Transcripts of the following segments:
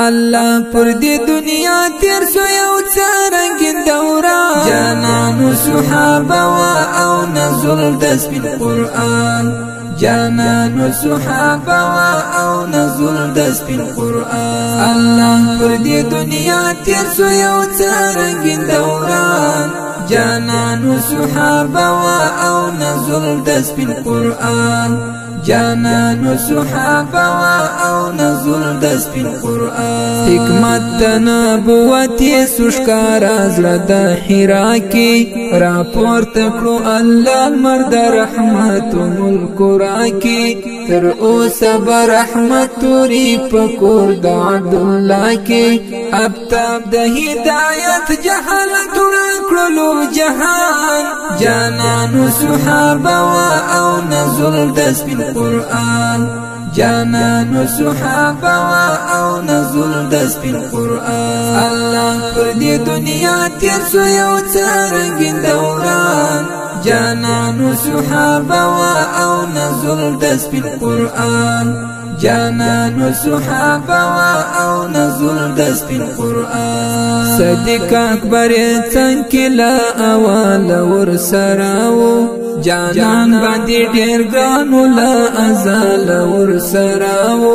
الله پر دې دنیا تیر سو یو څرنګین دوران جانانو صحابه او نزول د سپین قرآن جانانو صحابه او نزول د سپین قرآن الله پر دې دنیا تیر سو یو څرنګین دوران جانانو صحابه او نزول د سپین قرآن جانانو صحابه او نزول د سپین قرآن حکمت د نبوت سشکار زړه د حرا کې راپورته کړو الله مرد رحمت ملک را کې تر اوسه برحمت توري پکور د عبد الله کې ابتاب د هدایت جهالت کړلو جهان جانانو صحابه او نزول د سپین قرآن جانانو صحابه او نزول د سپین قرآن الله پر دې دنیا تیر سو یو څرنګین دوران جانانو صحابه او نزول د سپین قرآن جانانو صحابه او نزول د سپین قرآن صدیق اکبر څنګه لا اول ور سراو جانان باندې ډېر ګانو لا ازال ور سراو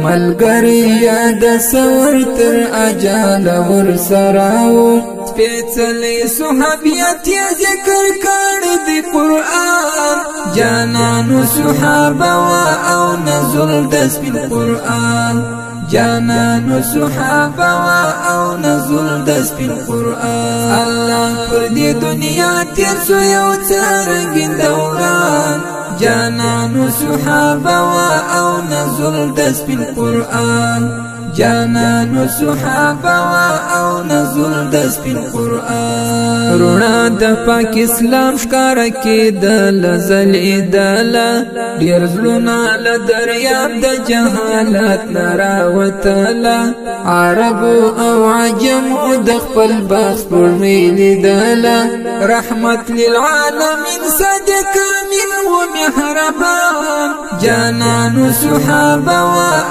ملګری یاد سور تر اجال ور سراو سپېڅلې صحابیت یې ذکر کړ د قرآن جانانو صحابه او نزول د سپین قرآن جانانو صحابه او نزول د سپین قرآن الله پر دې دنیا تیر سو یو څرنګین دوران جانانو صحابه او نزول د سپین قرآن جانانو صحابه او نزول د سپین قرآن رونا د پاک اسلام ښکار کېدل زلیدل ډېر زړونه له دریاب د جهالت نه راوتل عربو او عجمو د خپل بخت سپوږمۍ لیدل رحمت للعالمین صادق امین و مهربان جانانو صحابه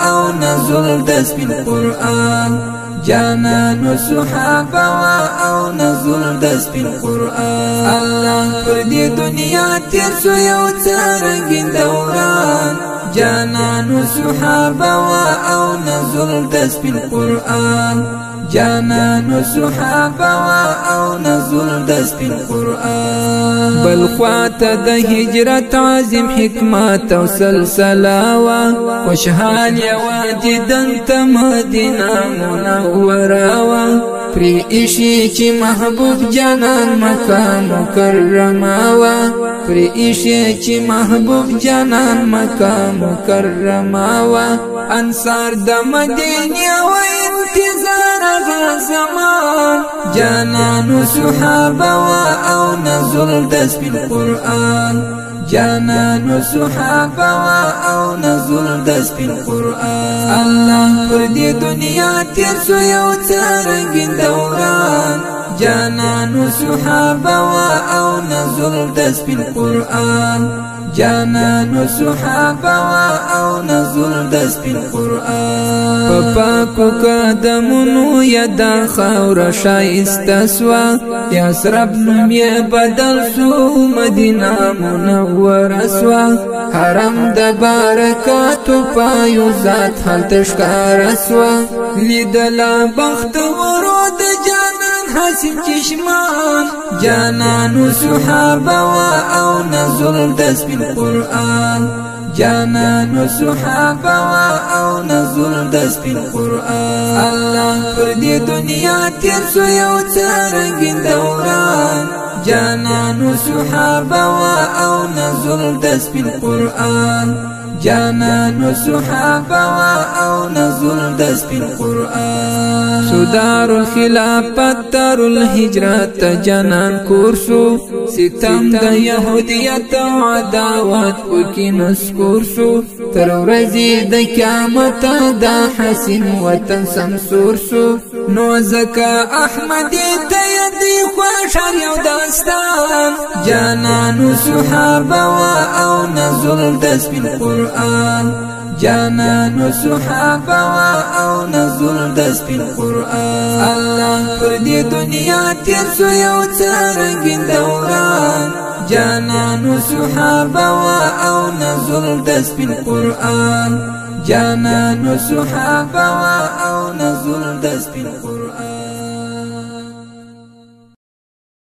او نزول د سپین قرآن جانانو صحابه او نزول د سپین قرآن الله پر دې دنیا تیر سو یو څرنګین دوران جانانو صحابه او نزول د سپین قرآن جانانو صحابه او نزول د سپین قرآن بل خواته د هجرت عظیم حکمت او سلسله وا خوشحال یو دیدن ته مدینه منوره وا پری ایشی چې محبوب جانان مکه مکرمه وا پری ایشی چې محبوب جانان مکه مکرمه وا انصار د مدینه و انتظار زمان جانانو صحابه او نزول د سپین قرآن جانانو صحابه او نزول د سپین قرآن الله پر دې دنیا تیر سو یو څرنګین دوران جانانو صحابه او نزول د سپین قرآن جانانو صحابه او نزول د سپین قرآن په پاکو قدمونو یدا خاور شایسته سوا یسرب نوم یې بدل سو مدینه منوره سوا حرم د برکاتو پایو ذات هلته ښکاره سوا لیدله بختورو د جانان حسین چشمان جانانو صحابه او نزول د سپین قرآن جانانو صحابه او نزول د سپین قرآن الله پر دې دنیا تیر سو یو څرنګین دوران جانانو صحابه او نزول د سپین قرآن جانانو صحابه او نزول د سپین قرآن سودار الخلافت دار الهجرت جانان کورسو ستم د يهودیت او عداوت وکي نسکورسو تر ورځې د قیامت د حسین وطن سمسور سو نو زکا احمدی ته دی خوشحال یو داستان جانانو صحابه او نزول د سپین قرآن جانانو صحابه او نزول د سپین قرآن الله پر دې دنیا تیر شو یو څرنګین دوران جانانو صحابه وا او نزول د سپین قرآن جانانو صحابه وا او نزول د سپین قرآن